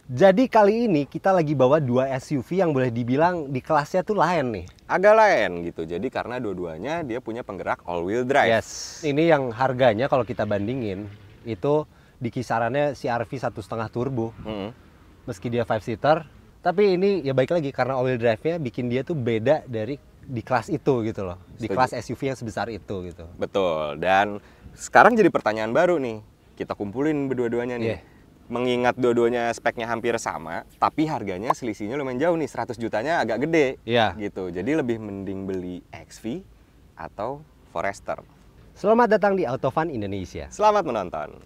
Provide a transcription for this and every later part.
Jadi kali ini kita lagi bawa dua SUV yang boleh dibilang di kelasnya tuh lain nih. Agak lain gitu. Jadi karena dua-duanya dia punya penggerak all-wheel drive. Yes. Ini yang harganya kalau kita bandingin itu di kisarannya CR-V 1,5 turbo. Meski dia 5-seater, tapi ini ya baik lagi karena all-wheel drive-nya bikin dia tuh beda dari di kelas itu gitu loh. Di kelas SUV yang sebesar itu gitu. Betul. Dan sekarang jadi pertanyaan baru nih. Kita kumpulin berdua-duanya nih. Yeah. Mengingat dua-duanya speknya hampir sama, tapi harganya selisihnya lumayan jauh nih, 100 jutanya agak gede. Iya. Gitu. Jadi lebih mending beli XV atau Forester. Selamat datang di Autofun Indonesia. Selamat menonton.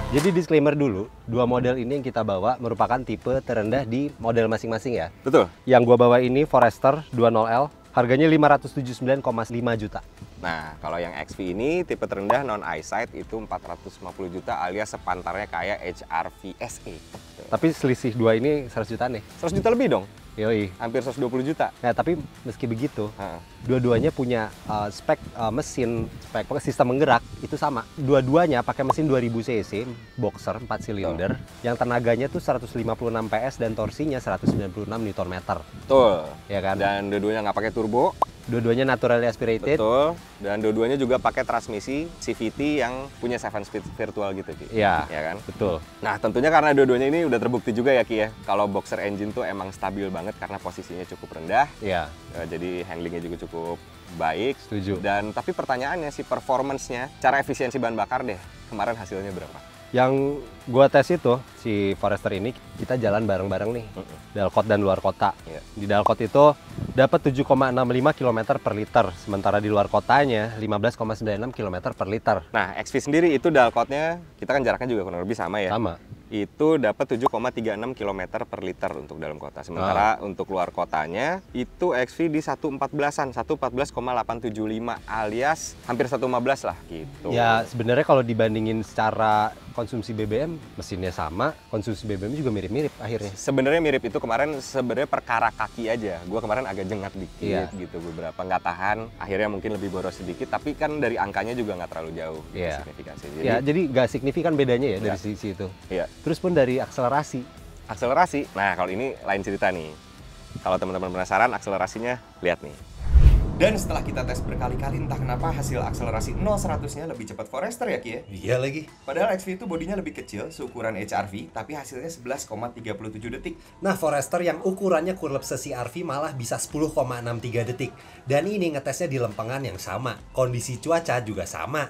Jadi disclaimer dulu, dua model ini yang kita bawa merupakan tipe terendah di model masing-masing ya. Betul. Yang gua bawa ini Forester 20L, harganya 579,5 juta. Nah, kalau yang XV ini tipe terendah non eyesight itu 450 juta alias sepantarnya kayak HR-V SE. Tapi selisih dua ini 100 juta nih. 100 juta lebih dong. Yoi. Hampir 120 juta. Nah, tapi meski begitu, Heeh. dua-duanya punya spek mesin, spek sistem menggerak itu sama. Dua-duanya pakai mesin 2000 cc, boxer 4 silinder, yang tenaganya tuh 156 PS dan torsinya 196 Nm. Betul. Ya kan? Dan dua-duanya nggak pakai turbo. Dua-duanya naturally aspirated. Betul. Dan dua-duanya juga pakai transmisi CVT yang punya 7-speed virtual gitu, Ki. Iya, Ya kan? betul. Nah, tentunya karena dua-duanya ini udah terbukti juga ya, Ki ya. Kalau boxer engine tuh emang stabil banget karena posisinya cukup rendah. Iya, Jadi handlingnya juga cukup baik. setuju. Dan tapi pertanyaannya sih performance-nya, cara efisiensi bahan bakar deh. Kemarin hasilnya berapa? Yang gua tes itu, si Forester ini, kita jalan bareng-bareng nih. Dalkot dan luar kota. Iya. Di Dalkot itu dapat 7,65 km per liter. Sementara di luar kotanya 15,96 km per liter. Nah, XV sendiri itu dalkotnya, kita kan jaraknya juga kurang lebih sama ya. Sama. Itu dapat 7,36 km per liter untuk dalam kota. Sementara untuk luar kotanya itu XV di 1,14-an, 1,14,875 alias hampir 1,15 lah gitu. Ya sebenarnya kalau dibandingin secara konsumsi BBM, mesinnya sama, konsumsi BBM juga mirip-mirip akhirnya. Sebenarnya mirip itu kemarin sebenarnya perkara kaki aja. Gua kemarin agak jengak dikit Iya. gitu beberapa nggak tahan. Akhirnya mungkin lebih boros sedikit, tapi kan dari angkanya juga nggak terlalu jauh gitu, Iya. signifikasi. Ya jadi nggak signifikan bedanya ya dari sisi itu. Iya. Terus pun dari akselerasi. Akselerasi. Nah, kalau ini lain cerita nih. Kalau teman-teman penasaran akselerasinya, lihat nih. Dan setelah kita tes berkali-kali, entah kenapa hasil akselerasi 0-100-nya lebih cepat Forester ya, Ki ya? Iya lagi. Padahal XV itu bodinya lebih kecil, seukuran HR-V, tapi hasilnya 11,37 detik. Nah, Forester yang ukurannya kurlap CR-V malah bisa 10,63 detik. Dan ini ngetesnya di lempengan yang sama. Kondisi cuaca juga sama.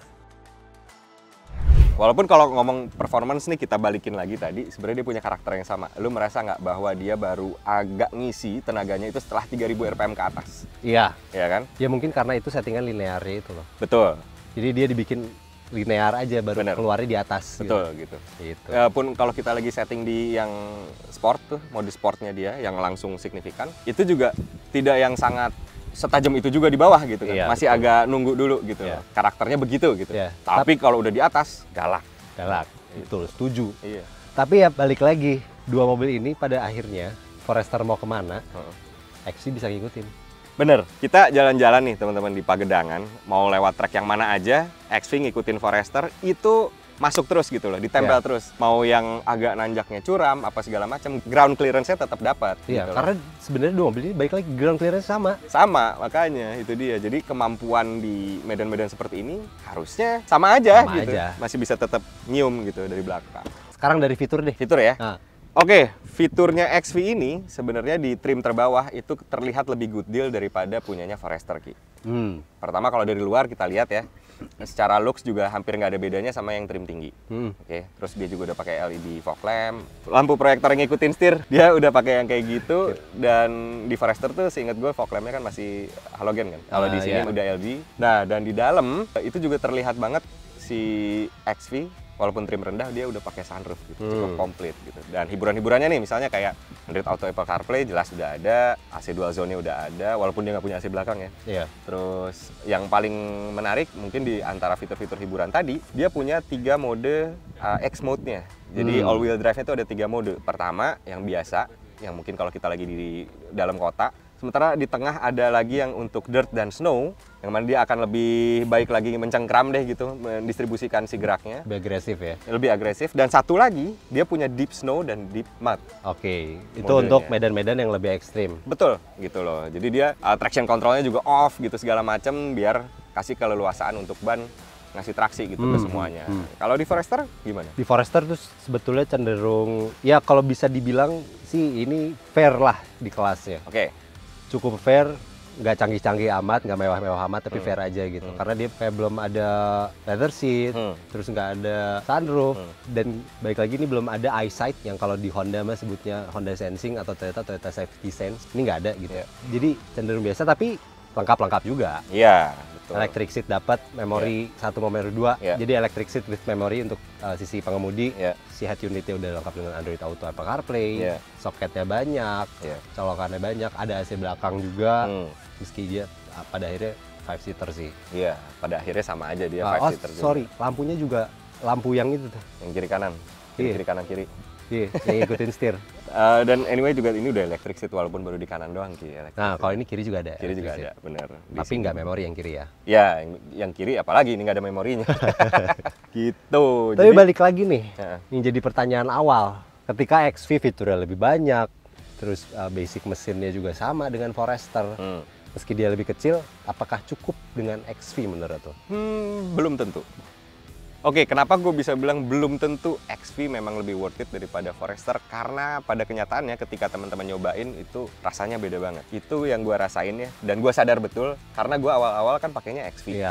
Walaupun kalau ngomong performance nih kita balikin lagi tadi, sebenarnya dia punya karakter yang sama. Lu merasa nggak bahwa dia baru agak ngisi tenaganya itu setelah 3000 RPM ke atas? Iya. Ya kan? Ya mungkin karena itu settingan linearnya itu loh. Betul. Jadi dia dibikin linear aja baru Bener. keluarnya di atas. Betul gitu. Gitu. Pun kalau kita lagi setting di yang sport tuh, mode sportnya dia yang langsung signifikan, itu juga tidak yang sangat setajam itu juga di bawah gitu kan. Iya, Masih betul. agak nunggu dulu gitu. Iya. Karakternya begitu gitu. Iya. Tapi kalau udah di atas, galak. Galak. Betul, setuju. Iya. Tapi ya balik lagi, dua mobil ini pada akhirnya Forester mau kemana, XV bisa ngikutin. Bener, kita jalan-jalan nih teman-teman di Pagedangan, mau lewat trek yang mana aja, XV ngikutin Forester, itu masuk terus gitu loh, ditempel Iya. terus. Mau yang agak nanjaknya curam, apa segala macam, ground clearance-nya tetap dapat. Iya, gitu loh. karena sebenarnya dua mobil ini baik lagi ground clearance sama. Sama, makanya itu dia. Jadi kemampuan di medan-medan seperti ini harusnya sama aja Sama gitu. aja. Masih bisa tetap nyium gitu dari belakang. Sekarang dari fitur deh. Fitur ya. Nah, Oke, fiturnya XV ini sebenarnya di trim terbawah itu terlihat lebih good deal daripada punyanya Forester, Ki. Pertama kalau dari luar kita lihat ya, secara looks juga hampir nggak ada bedanya sama yang trim tinggi. Oke, terus dia juga udah pakai LED fog lamp, lampu proyektor yang ngikutin setir, dia udah pakai yang kayak gitu. Dan di Forester tuh seingat gue fog lampnya kan masih halogen kan. Kalau di sini udah LED. Nah, dan di dalam itu juga terlihat banget si XV. Walaupun trim rendah dia udah pakai sunroof gitu, cukup komplit gitu. Dan hiburan-hiburannya nih misalnya kayak Android Auto, Apple CarPlay jelas udah ada, AC dual zone-nya udah ada, walaupun dia nggak punya AC belakang ya. Iya. Terus yang paling menarik mungkin di antara fitur-fitur hiburan tadi, dia punya 3 mode X mode-nya. Jadi all wheel drive-nya itu ada 3 mode. Pertama yang biasa, yang mungkin kalau kita lagi di dalam kota. Sementara di tengah ada lagi yang untuk dirt dan snow, yang mana dia akan lebih baik lagi mencengkram deh gitu, mendistribusikan si geraknya. Lebih agresif ya? Lebih agresif. Dan satu lagi, dia punya deep snow dan deep mud. Oke, itu Modenya. untuk medan-medan yang lebih ekstrim. Betul, gitu loh. Jadi dia traction controlnya juga off gitu segala macam, biar kasih keleluasaan untuk ban ngasih traksi gitu ke semuanya. Kalau di Forester gimana? Di Forester tuh sebetulnya cenderung, ya kalau bisa dibilang sih ini fair lah di kelasnya. Oke. Cukup fair, nggak canggih-canggih amat, nggak mewah-mewah amat, tapi fair aja gitu. Karena dia kayak belum ada leather seat, terus nggak ada sunroof, dan balik lagi ini belum ada EyeSight yang kalau di Honda mah sebutnya Honda Sensing atau Toyota Safety Sense. Ini nggak ada gitu. Jadi cenderung biasa, tapi lengkap-lengkap juga. Iya, betul. Electric seat dapat, memori 1, memori 2. Jadi electric seat with memory untuk sisi pengemudi. Si head unitnya udah lengkap dengan Android Auto, Apple CarPlay. Soketnya banyak, colokannya banyak, ada AC belakang juga. Meski dia pada akhirnya 5-seater sih. Iya, pada akhirnya sama aja dia 5-seater juga. Sorry, lampunya juga lampu yang itu tuh. Yang kiri kanan, kiri kanan kiri. Iya, yang ikutin setir. Dan anyway juga ini udah electric seat walaupun baru di kanan doang Ki. Nah, kalau ini kiri juga ada. Kiri juga ada, bener. Tapi nggak memori yang kiri ya. Ya, yang kiri apalagi ini nggak ada memorinya. Gitu. Tapi balik lagi nih, yang jadi pertanyaan awal. Ketika XV fiturnya lebih banyak, terus basic mesinnya juga sama dengan Forester. Meski dia lebih kecil, apakah cukup dengan XV menurut lo? Belum tentu. Oke, kenapa gue bisa bilang belum tentu XV memang lebih worth it daripada Forester? Karena pada kenyataannya ketika teman-teman nyobain itu rasanya beda banget. Itu yang gue rasain ya, dan gue sadar betul karena gue awal-awal kan pakainya XV.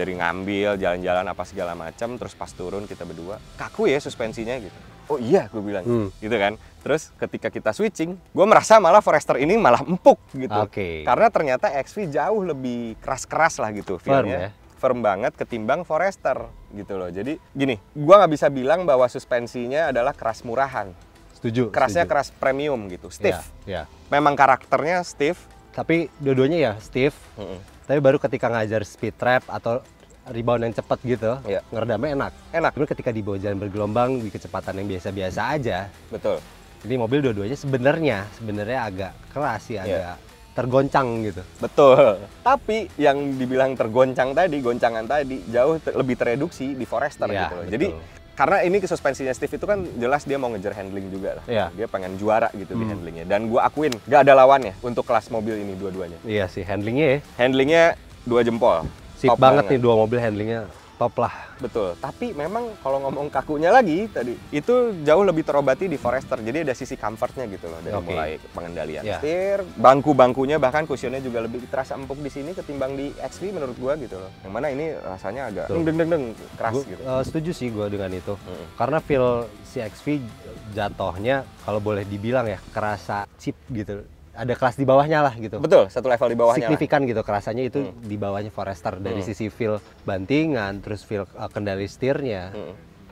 Dari ngambil, jalan-jalan apa segala macam, terus pas turun kita berdua, kaku ya suspensinya gitu. Oh iya, gue bilang gitu kan. Terus ketika kita switching, gue merasa malah Forester ini malah empuk gitu. Karena ternyata XV jauh lebih keras-keras lah gitu feel-nya. Firm banget ketimbang Forester gitu loh. Jadi gini, gua nggak bisa bilang bahwa suspensinya adalah keras murahan. Setuju. Kerasnya keras premium gitu, stiff. Iya. Memang karakternya stiff. Tapi dua-duanya ya stiff. Tapi baru ketika ngajar speed trap atau rebound yang cepat gitu, ngeredamnya enak. Enak. Tapi ketika di bawah jalan bergelombang di kecepatan yang biasa-biasa aja. Betul. Ini mobil dua-duanya sebenarnya agak keras sih, agak tergoncang gitu. Betul. Tapi yang dibilang tergoncang tadi, goncangan tadi jauh lebih tereduksi di Forester gitu loh. Jadi karena ini suspensinya Steve itu kan jelas dia mau ngejar handling juga lah. Dia pengen juara gitu di handlingnya. Dan gua akuin gak ada lawannya untuk kelas mobil ini dua-duanya. Iya sih, handlingnya ya. Handlingnya 2 jempol. Sip banget nih, 2 mobil handlingnya top lah. Betul, tapi memang kalau ngomong kakunya lagi tadi, itu jauh lebih terobati di Forester. Jadi ada sisi comfortnya gitu loh, dari mulai pengendalian setir, bangku-bangkunya bahkan kusionnya juga lebih terasa empuk di sini ketimbang di XV menurut gua gitu loh. Yang mana ini rasanya agak deng keras gitu. Setuju sih gua dengan itu. Karena feel si XV jatuhnya kalau boleh dibilang ya kerasa cheap gitu. Ada kelas di bawahnya lah gitu. Betul, satu level di bawahnya. Signifikan gitu kerasanya itu di bawahnya Forester dari sisi feel bantingan, terus feel kendali setirnya.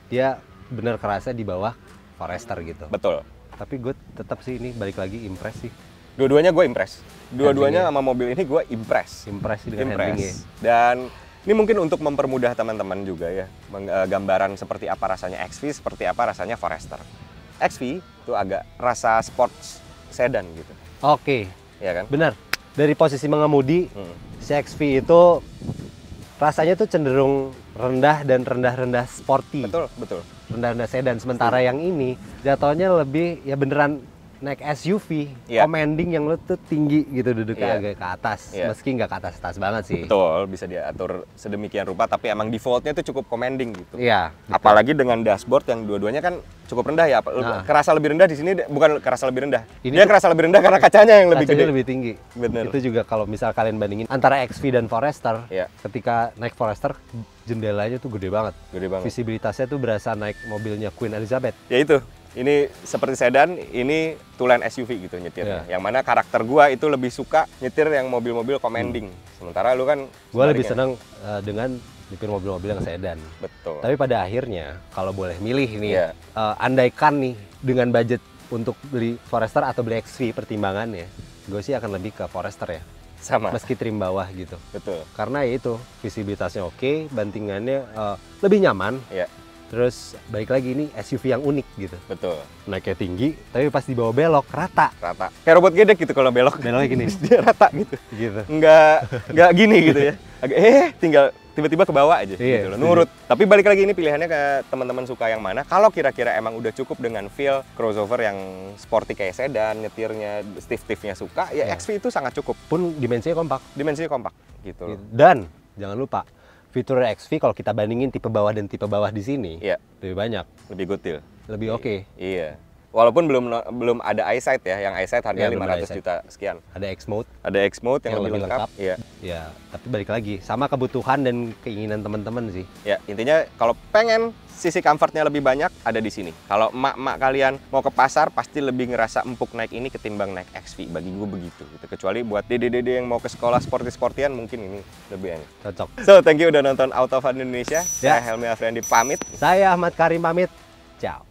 Dia bener kerasa di bawah Forester gitu. Betul. Tapi gue tetap sih ini balik lagi impress sih. Dua-duanya gue impress. Dua-duanya sama mobil ini gue impress. Impress dengan handlingnya. Dan ini mungkin untuk mempermudah teman-teman juga ya, gambaran seperti apa rasanya XV, seperti apa rasanya Forester. XV itu agak rasa sports sedan gitu. Oke, ya kan? Benar. Dari posisi mengemudi, CX-V itu rasanya tuh cenderung rendah dan rendah-rendah sporty. Betul, betul. Rendah-rendah sedan. Sementara yang ini jatuhnya lebih ya beneran naik SUV, Iya. commanding yang lo tuh tinggi gitu duduknya Iya. agak ke atas, Iya. meski nggak ke atas banget sih. Betul, bisa diatur sedemikian rupa, tapi emang defaultnya itu cukup commanding gitu. Iya. betul. Apalagi dengan dashboard yang dua-duanya kan cukup rendah ya. Nah. Kerasa lebih rendah di sini, bukan kerasa lebih rendah. Ini Dia tuh- kerasa lebih rendah karena kacanya yang lebih Kacanya gede. lebih tinggi. Bener. Itu juga kalau misal kalian bandingin antara XV dan Forester, Iya. ketika naik Forester jendelanya tuh gede banget. Gede banget. Visibilitasnya tuh berasa naik mobilnya Queen Elizabeth. Ya itu, ini seperti sedan, ini tulen SUV gitu nyetirnya. Iya. Yang mana karakter gua itu lebih suka nyetir yang mobil-mobil commanding. Sementara lu kan Gue lebih sebaliknya. senang dengan nyetir mobil-mobil yang sedan. Betul. Tapi pada akhirnya kalau boleh milih nih, Iya. andaikan nih dengan budget untuk beli Forester atau beli XV pertimbangannya, gue sih akan lebih ke Forester ya, Sama. meski trim bawah gitu. Betul. Karena ya itu visibilitasnya oke, bantingannya lebih nyaman. Iya, Terus balik lagi ini SUV yang unik gitu, betul. naiknya tinggi, tapi pas dibawa belok rata, Rata. Kayak robot gedek gitu kalau belok. beloknya gini, Dia rata gitu. gitu. Nggak gini gitu ya. Agak tinggal tiba-tiba ke bawah aja Iya, gitu loh. setuju. Nurut. Tapi balik lagi ini pilihannya ke teman-teman suka yang mana. Kalau kira-kira emang udah cukup dengan feel crossover yang sporty kayak sedan, nyetirnya stiff-stiffnya suka, ya Iya. XV itu sangat cukup. Pun dimensinya kompak. Dimensinya kompak gitu loh. Dan jangan lupa fitur XV kalau kita bandingin tipe bawah dan tipe bawah di sini Iya, lebih banyak, lebih gotil. lebih oke. Iya. Walaupun belum ada EyeSight ya, yang EyeSight harganya Iya, belum ada 500 juta sekian. Ada X mode, Ada X mode yang, lebih lengkap. Iya. ya. Tapi balik lagi sama kebutuhan dan keinginan teman-teman sih. Ya, intinya kalau pengen sisi comfortnya lebih banyak ada di sini. Kalau emak-emak kalian mau ke pasar pasti lebih ngerasa empuk naik ini ketimbang naik XV. Bagi gue begitu. Gitu. Kecuali buat dede-dede yang mau ke sekolah sporty-sportian mungkin ini lebih enak. Cocok. So, thank you udah nonton Auto Fun Indonesia. Ya. Saya Helmi Afriandi pamit. Saya Ahmad Karim pamit. Ciao.